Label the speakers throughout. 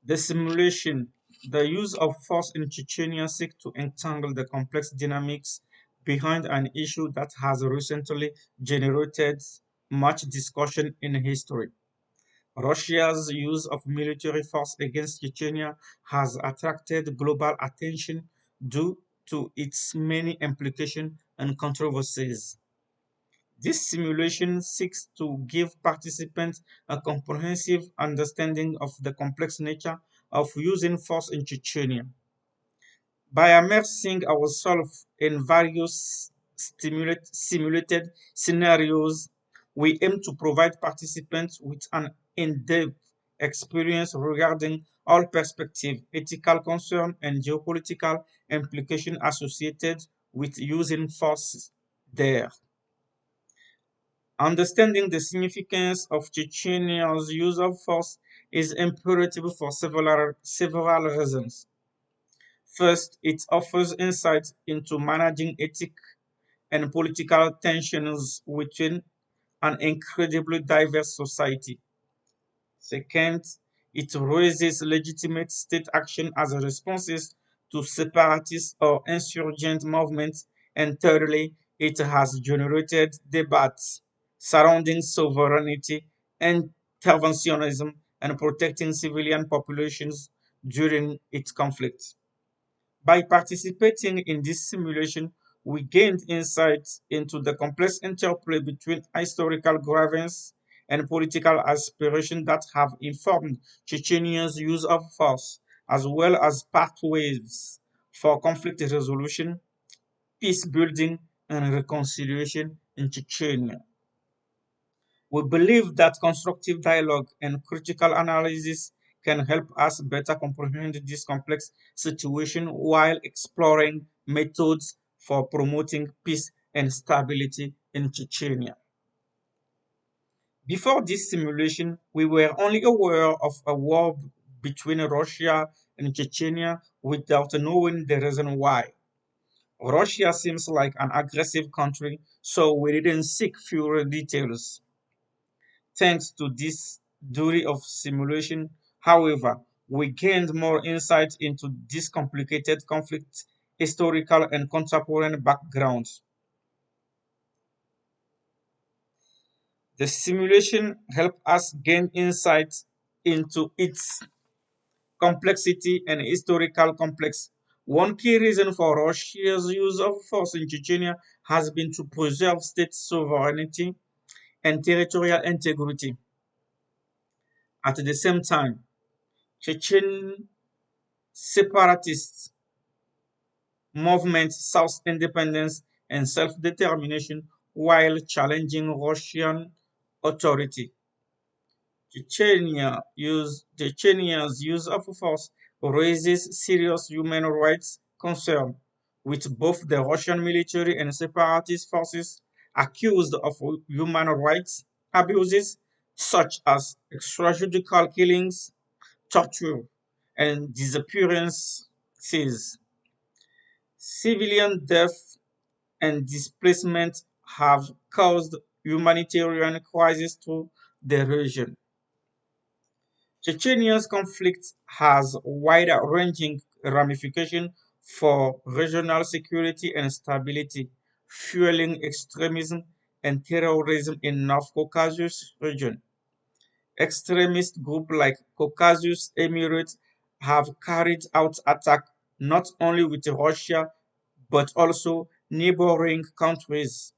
Speaker 1: The simulation, the use of force in Chechnya seeks to entangle the complex dynamics behind an issue that has recently generated much discussion in history. Russia's use of military force against Chechnya has attracted global attention due to its many implications and controversies. This simulation seeks to give participants a comprehensive understanding of the complex nature of using force in Chechnya. By immersing ourselves in various simulated scenarios, we aim to provide participants with an in-depth experience regarding all perspectives, ethical concerns, and geopolitical implications associated with using force there. Understanding the significance of Chechenya's use of force is imperative for several reasons. First, it offers insight into managing ethnic and political tensions within an incredibly diverse society. Second, it raises legitimate state action as responses to separatist or insurgent movements. And thirdly, it has generated debates surrounding sovereignty, interventionism, and protecting civilian populations during its conflicts. By participating in this simulation, we gained insight into the complex interplay between historical grievance and political aspirations that have informed Chechenya's use of force, as well as pathways for conflict resolution, peace building, and reconciliation in Chechnya. We believe that constructive dialogue and critical analysis can help us better comprehend this complex situation while exploring methods for promoting peace and stability in Chechnya. Before this simulation, we were only aware of a war between Russia and Chechnya without knowing the reason why. Russia seems like an aggressive country, so we didn't seek fewer details. Thanks to this degree of simulation, however, we gained more insight into this complicated conflict, historical and contemporary backgrounds. The simulation helped us gain insight into its complexity and historical complex. One key reason for Russia's use of force in Chechnya has been to preserve state sovereignty and territorial integrity. At the same time, Chechen separatist movements sought independence and self-determination while challenging Russian authority. Chechenya's use of force raises serious human rights concerns, with both the Russian military and separatist forces accused of human rights abuses such as extrajudicial killings, torture, and disappearances. Civilian death and displacement have caused humanitarian crisis to the region. Chechenya's conflict has wide-ranging ramifications for regional security and stability, fueling extremism and terrorism in North Caucasus region. Extremist groups like Caucasus Emirates have carried out attacks not only with Russia but also neighboring countries.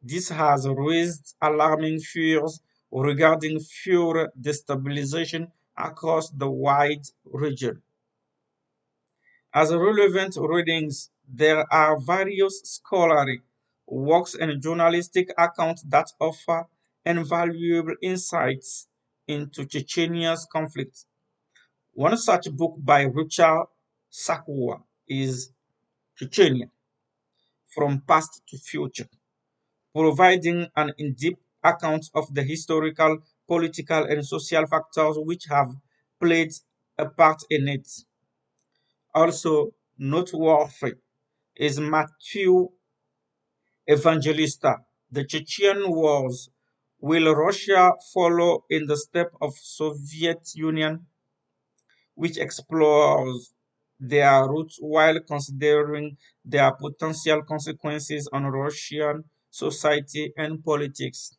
Speaker 1: This has raised alarming fears regarding future destabilization across the wide region. As relevant readings, there are various scholarly works and journalistic accounts that offer invaluable insights into Chechenya's conflict. One such book by Richard Sakwa is Chechnya, From Past to Future, providing an in-depth account of the historical, political, and social factors which have played a part in it. Also noteworthy is Matthew Evangelista, The Chechen Wars. Will Russia follow in the steps of Soviet Union? which explores their roots while considering their potential consequences on Russian society and politics.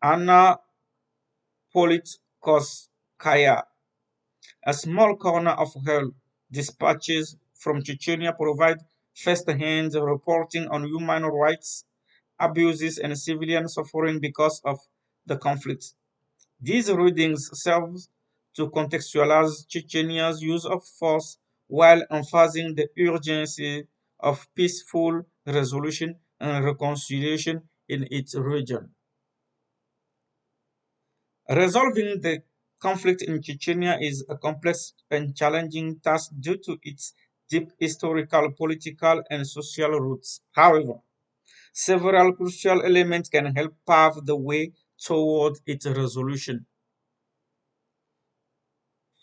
Speaker 1: Anna Politkovskaya, a small corner of hell, dispatches from Chechnya provide first-hand reporting on human rights abuses and civilian suffering because of the conflict. These readings serve to contextualize Chechenya's use of force while emphasizing the urgency of peaceful resolution and reconciliation in its region. Resolving the conflict in Chechnya is a complex and challenging task due to its deep historical, political, and social roots. However, several crucial elements can help pave the way toward its resolution.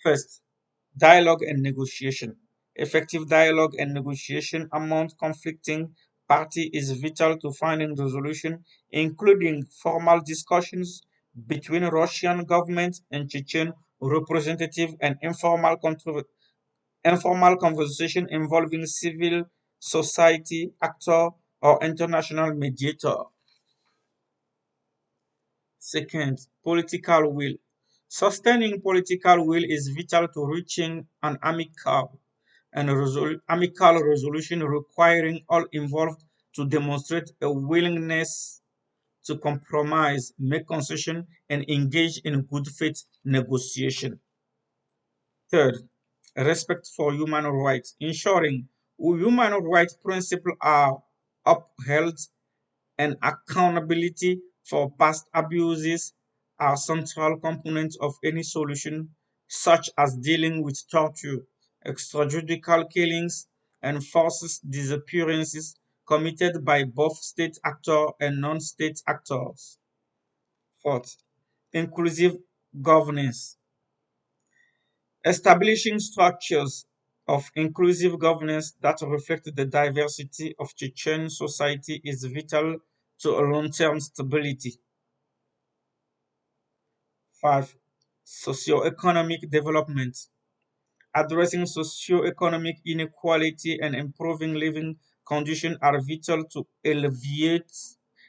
Speaker 1: First, dialogue and negotiation. Effective dialogue and negotiation among conflicting parties is vital to finding resolution, including formal discussions between Russian government and Chechen representative and informal conversation involving civil society actor or international mediator. Second, political will. Sustaining political will is vital to reaching an amicable resolution requiring all involved to demonstrate a willingness to compromise, make concession, and engage in good faith negotiation. Third, respect for human rights, ensuring human rights principles are upheld and accountability for past abuses are central components of any solution, such as dealing with torture, extrajudicial killings, and forced disappearances committed by both state actors and non-state actors. Fourth, inclusive governance. Establishing structures of inclusive governance that reflect the diversity of Chechen society is vital to long-term stability. Five, socioeconomic development. Addressing socioeconomic inequality and improving living conditions are vital to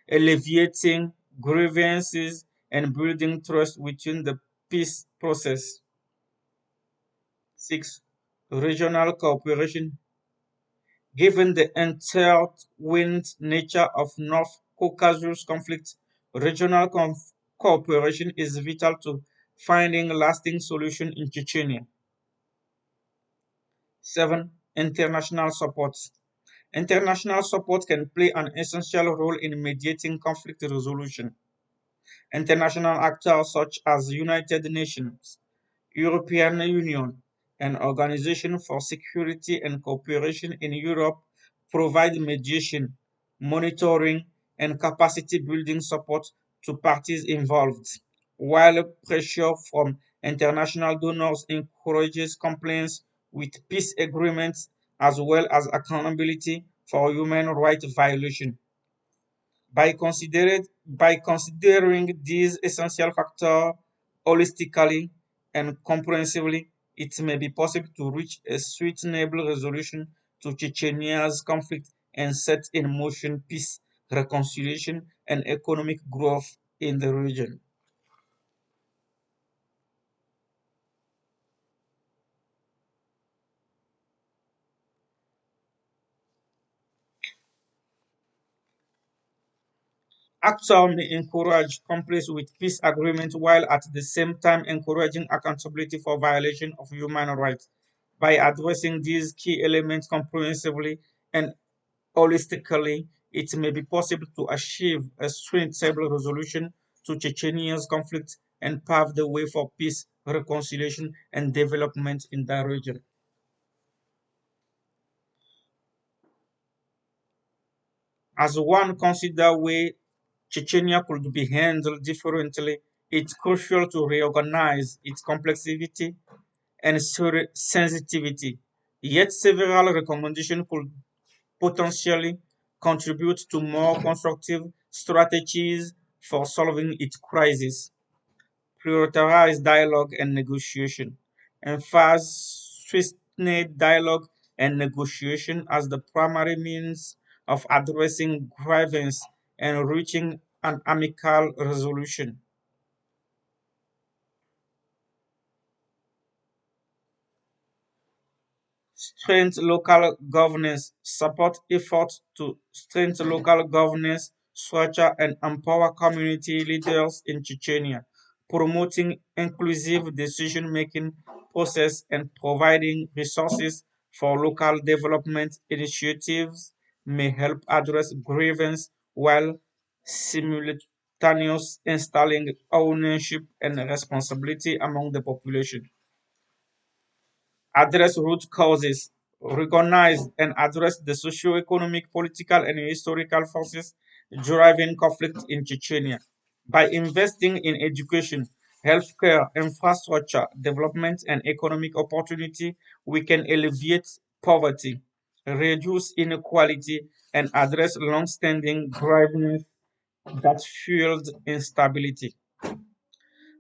Speaker 1: alleviating grievances and building trust within the peace process. Six, regional cooperation. Given the intertwined nature of North Caucasus conflict, regional cooperation is vital to finding lasting solution in Chechnya. Seven, international support. International support can play an essential role in mediating conflict resolution. International actors such as United Nations, European Union, and Organization for Security and Cooperation in Europe provide mediation, monitoring, and capacity building support to parties involved, while pressure from international donors encourages compliance with peace agreements as well as accountability for human rights violations. By considering these essential factors holistically and comprehensively, it may be possible to reach a sustainable resolution to Chechenya's conflict and set in motion peace, reconciliation, and economic growth in the region. Actors may encourage compliance with peace agreements while at the same time encouraging accountability for violation of human rights. By addressing these key elements comprehensively and holistically, it may be possible to achieve a sustainable resolution to Chechenya's conflict and pave the way for peace, reconciliation, and development in the region. As one consider way Chechnya could be handled differently, it's crucial to reorganize its complexity and sensitivity. Yet several recommendations could potentially contribute to more constructive strategies for solving its crisis. Prioritize dialogue and negotiation. emphasize sustained dialogue and negotiation as the primary means of addressing grievance and reaching an amicable resolution. Strengthen local governance, support efforts to strengthen local governance structure and empower community leaders in Chechnya, promoting inclusive decision-making process and providing resources for local development initiatives may help address grievance while simultaneously installing ownership and responsibility among the population. Address root causes, recognize and address the socio-economic, political, and historical forces driving conflict in Chechnya. By investing in education, healthcare, infrastructure, development, and economic opportunity, we can alleviate poverty, reduce inequality, and address long-standing grievances that fueled instability.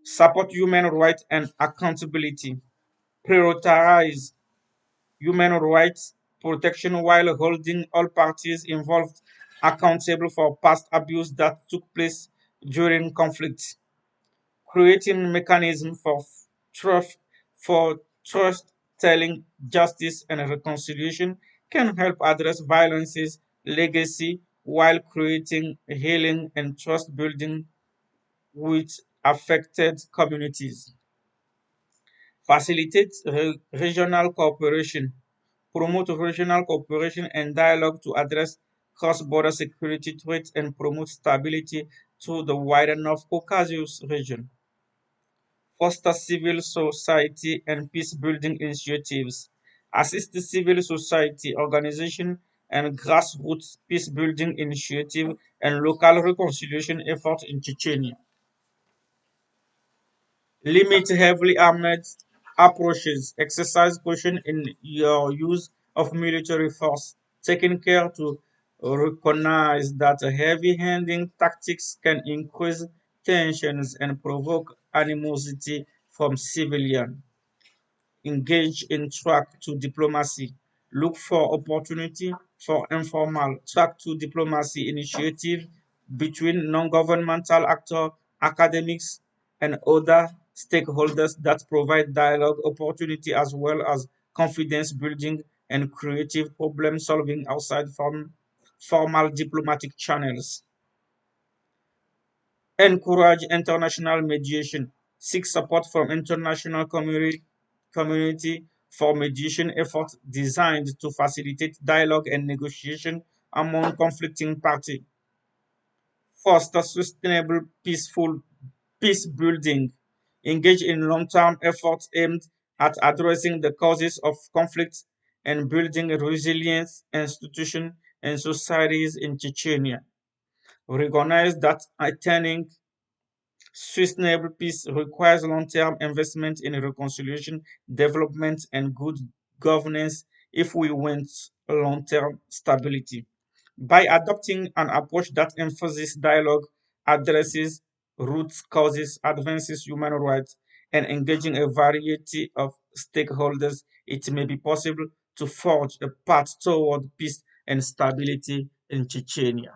Speaker 1: Support human rights and accountability. Prioritize human rights protection while holding all parties involved accountable for past abuse that took place during conflicts, creating mechanisms trust for trust telling justice and reconciliation can help address violence's legacy while creating healing and trust building with affected communities. Facilitate regional cooperation, promote regional cooperation and dialogue to address cross-border security threats and promote stability to the wider North Caucasus region. Foster civil society and peace-building initiatives. Assist the civil society organization and grassroots peace-building initiative and local reconciliation efforts in Chechnya. Limit heavily armed approaches. Exercise caution in your use of military force, taking care to recognize that heavy-handed tactics can increase tensions and provoke animosity from civilians. Engage in track to diplomacy. Look for opportunity for informal track to diplomacy initiative between non-governmental actors, academics, and other stakeholders that provide dialogue opportunity as well as confidence building and creative problem solving outside from formal diplomatic channels. Encourage international mediation. Seek support from international community for mediation efforts designed to facilitate dialogue and negotiation among conflicting parties. Foster sustainable, peaceful peace building. Engage in long-term efforts aimed at addressing the causes of conflict and building resilient institutions and societies in Chechnya. Recognize that attaining sustainable peace requires long-term investment in reconciliation, development, and good governance if we want long-term stability. By adopting an approach that emphasizes dialogue, addresses root causes, advances human rights, and engaging a variety of stakeholders, it may be possible to forge a path toward peace and stability in Chechnya.